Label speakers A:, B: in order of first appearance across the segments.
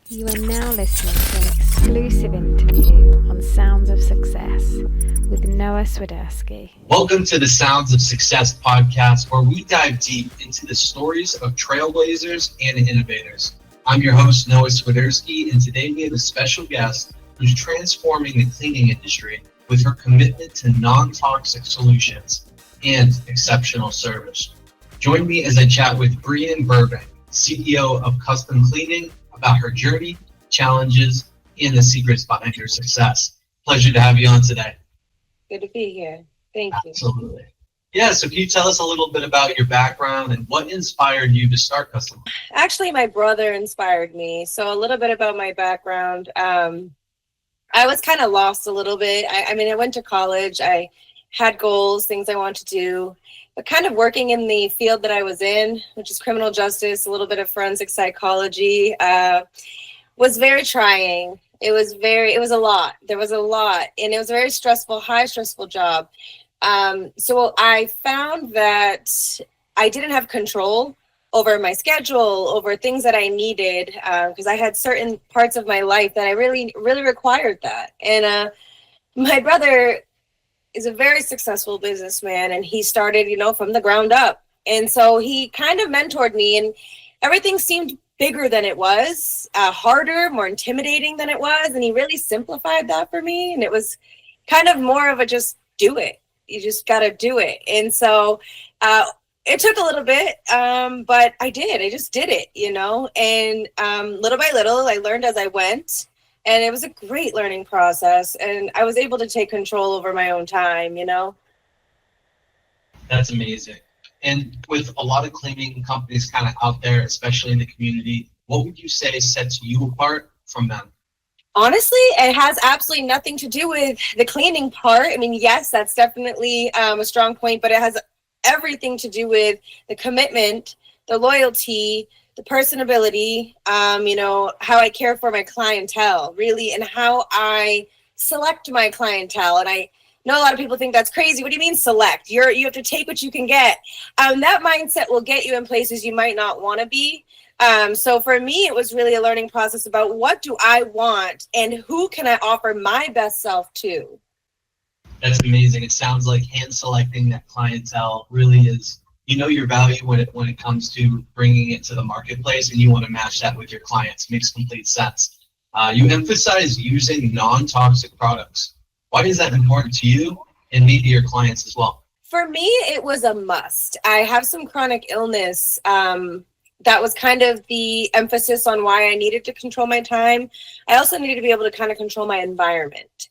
A: You are now listening to an exclusive interview on Sounds of Success with Noah Swiderski.
B: Welcome to the Sounds of Success podcast, where we dive deep into the stories of trailblazers and innovators. I'm your host, Noah Swiderski, and today we have a special guest who's transforming the cleaning industry with her commitment to non-toxic solutions and exceptional service. Join me as I chat with Brienne Burbank, CEO of Custom Cleaning, about her journey, challenges, and the secrets behind her success. Pleasure to have you on today.
C: Good to be here. Thank you.
B: Absolutely. Yeah, so can you tell us a little bit about your background and what inspired you to start Custom?
C: Actually, my brother inspired me. So a little bit about my background. I was kind of lost a little bit. I went to college. I had goals, things I wanted to do, but kind of working in the field that I was in, which is criminal justice, a little bit of forensic psychology, was very trying. It was a lot. There was a lot, and it was a very stressful, high stressful job. So I found that I didn't have control over my schedule, over things that I needed, because I had certain parts of my life that I really, really required that. And my brother is a very successful businessman, and he started, from the ground up. And so he kind of mentored me, and everything seemed bigger than it was, harder, more intimidating than it was. And he really simplified that for me. And it was kind of more of a just do it. You just got to do it. And so it took a little bit, but I did. I just did it, and little by little, I learned as I went. And it was a great learning process. And I was able to take control over my own time,
B: That's amazing. And with a lot of cleaning companies kind of out there, especially in the community, what would you say sets you apart from them?
C: Honestly, it has absolutely nothing to do with the cleaning part. I mean, yes, that's definitely a strong point, but it has everything to do with the commitment, the loyalty, the personability, how I care for my clientele, really, and how I select my clientele. And I know a lot of people think that's crazy. What do you mean select? You have to take what you can get. That mindset will get you in places you might not want to be. So for me, it was really a learning process about what do I want and who can I offer my best self to.
B: That's amazing. It sounds like hand selecting that clientele really is, your value when it comes to bringing it to the marketplace, and you want to match that with your clients. Makes complete sense. You emphasize using non-toxic products. Why is that important to you and maybe your clients as well?
C: For me, it was a must. I have some chronic illness. That was kind of the emphasis on why I needed to control my time. I also needed to be able to kind of control my environment.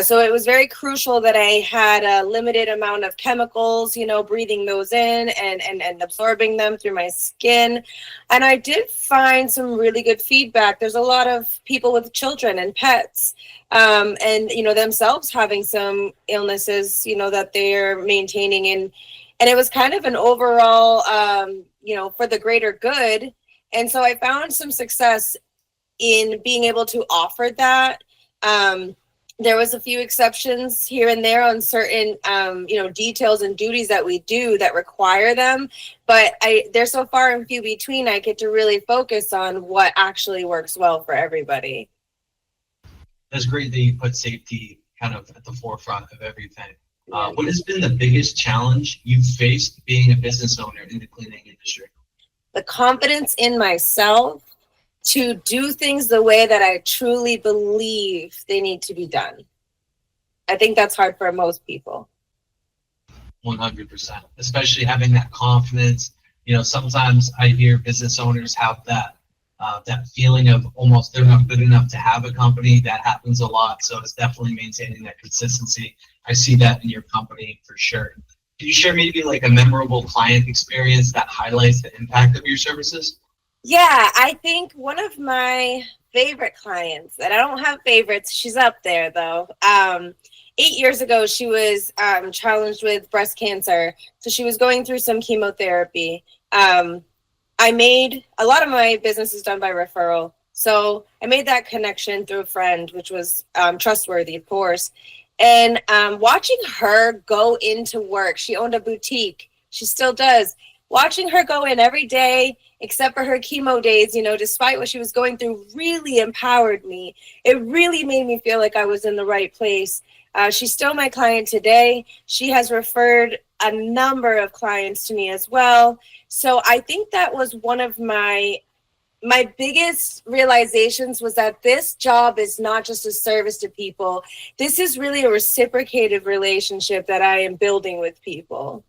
C: So it was very crucial that I had a limited amount of chemicals, breathing those in and absorbing them through my skin. And I did find some really good feedback. There's a lot of people with children and pets, and, themselves having some illnesses, that they're maintaining. And it was kind of an overall, for the greater good. And so I found some success in being able to offer that. There was a few exceptions here and there on certain, details and duties that we do that require them. But they're so far and few between, I get to really focus on what actually works well for everybody.
B: That's great that you put safety kind of at the forefront of everything. What has been the biggest challenge you've faced being a business owner in the cleaning industry?
C: The confidence in myself to do things the way that I truly believe they need to be done. I think that's hard for most people.
B: 100%, especially having that confidence. Sometimes I hear business owners have that feeling of almost they're not good enough to have a company. That happens a lot. So it's definitely maintaining that consistency. I see that in your company for sure. Can you share maybe like a memorable client experience that highlights the impact of your services?
C: Yeah, I think one of my favorite clients, and I don't have favorites, she's up there though. 8 years ago, she was challenged with breast cancer. So she was going through some chemotherapy. I made a lot of my business is done by referral. So I made that connection through a friend, which was trustworthy, of course. And watching her go into work, she owned a boutique. She still does. Watching her go in every day except for her chemo days, despite what she was going through, really empowered me. It really made me feel like I was in the right place. She's still my client today. She has referred a number of clients to me as well. So I think that was one of my biggest realizations, was that this job is not just a service to people. This is really a reciprocated relationship that I am building with people.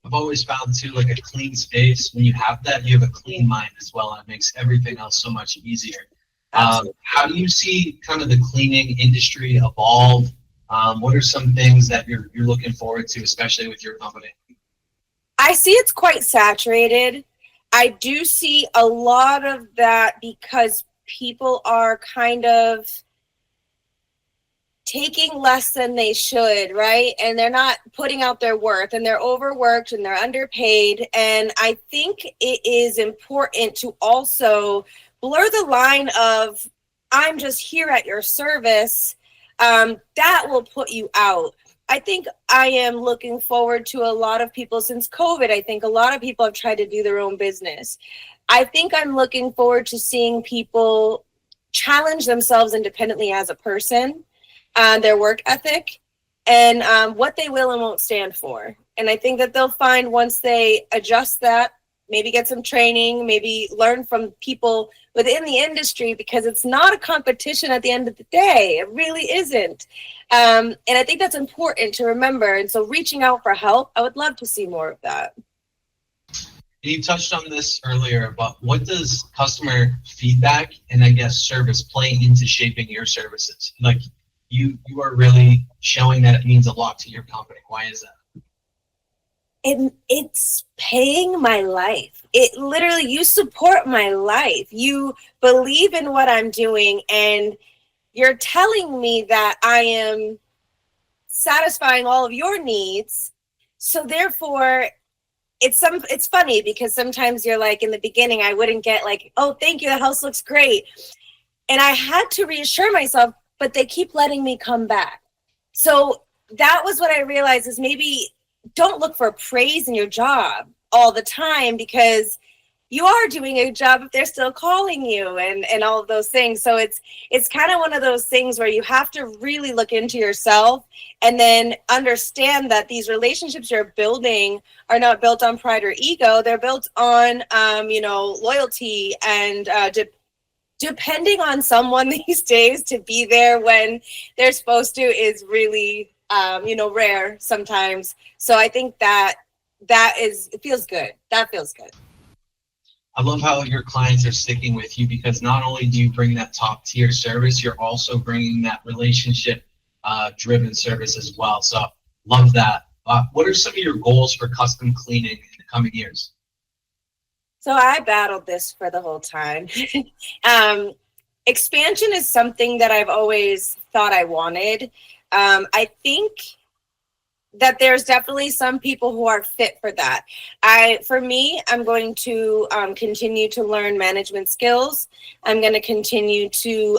B: I've always found too, like a clean space, when you have that, you have a clean mind as well, and it makes everything else so much easier. How do you see kind of the cleaning industry evolve? What are some things that you're looking forward to, especially with your company?
C: I see it's quite saturated. I do see a lot of that because people are kind of taking less than they should, right? And they're not putting out their worth, and they're overworked and they're underpaid. And I think it is important to also blur the line of, I'm just here at your service. That will put you out. I think I am looking forward to a lot of people since COVID. I think a lot of people have tried to do their own business. I think I'm looking forward to seeing people challenge themselves independently as a person, their work ethic, and what they will and won't stand for. And I think that they'll find, once they adjust that, maybe get some training, maybe learn from people within the industry, because it's not a competition at the end of the day. It really isn't. And I think that's important to remember. And so reaching out for help, I would love to see more of that.
B: You touched on this earlier, but what does customer feedback and I guess service play into shaping your services? Like you are really showing that it means a lot to your company. Why is that?
C: It's paying my life. It literally, you support my life. You believe in what I'm doing, and you're telling me that I am satisfying all of your needs. So therefore, it's funny because sometimes you're like, in the beginning, I wouldn't get like, oh, thank you, the house looks great. And I had to reassure myself, but they keep letting me come back. So that was what I realized, is maybe don't look for praise in your job all the time, because you are doing a job if they're still calling you and all of those things. So it's kind of one of those things where you have to really look into yourself and then understand that these relationships you're building are not built on pride or ego. They're built on, loyalty and depending on someone these days to be there when they're supposed to is really, rare sometimes. So I think it feels good. That feels good.
B: I love how your clients are sticking with you, because not only do you bring that top tier service, you're also bringing that relationship driven service as well. So love that. What are some of your goals for custom cleaning in the coming years?
C: So I battled this for the whole time. Expansion is something that I've always thought I wanted. I think that there's definitely some people who are fit for that. For me, I'm going to continue to learn management skills. I'm going to continue to,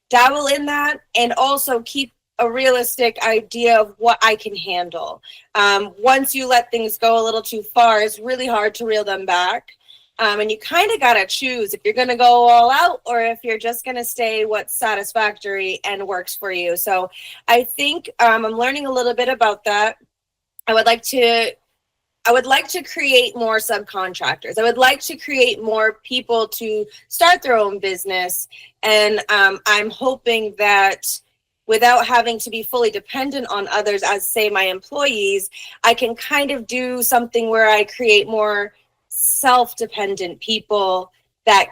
C: dabble in that, and also keep a realistic idea of what I can handle. Once you let things go a little too far, it's really hard to reel them back. And you kind of got to choose if you're going to go all out or if you're just going to stay what's satisfactory and works for you. So I think I'm learning a little bit about that. I would like to create more subcontractors. I would like to create more people to start their own business. And I'm hoping that without having to be fully dependent on others as, say, my employees, I can kind of do something where I create more self-dependent people that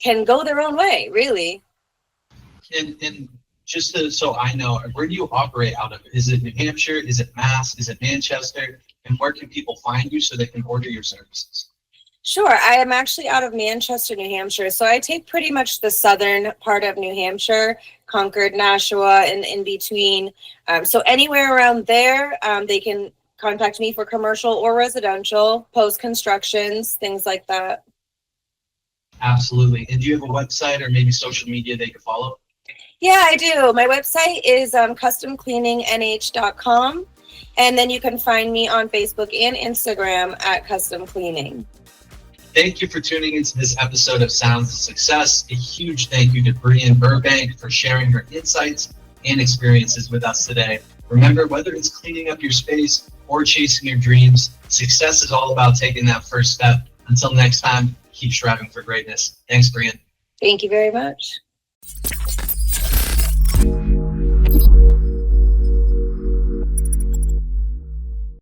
C: can go their own way, really.
B: And just so I know, where do you operate out of? Is it New Hampshire? Is it Mass? Is it Manchester? And where can people find you so they can order your services?
C: Sure. I am actually out of Manchester, New Hampshire. So I take pretty much the southern part of New Hampshire, Concord, Nashua, and in between. So anywhere around there, they can contact me for commercial or residential, post constructions, things like that.
B: Absolutely. And do you have a website or maybe social media they can follow?
C: Yeah, I do. My website is customcleaningnh.com. And then you can find me on Facebook and Instagram at Custom Cleaning.
B: Thank you for tuning into this episode of Sounds of Success. A huge thank you to Brienne Burbank for sharing her insights and experiences with us today. Remember, whether it's cleaning up your space or chasing your dreams, success is all about taking that first step. Until next time, keep striving for greatness. Thanks, Brienne.
C: Thank you very much.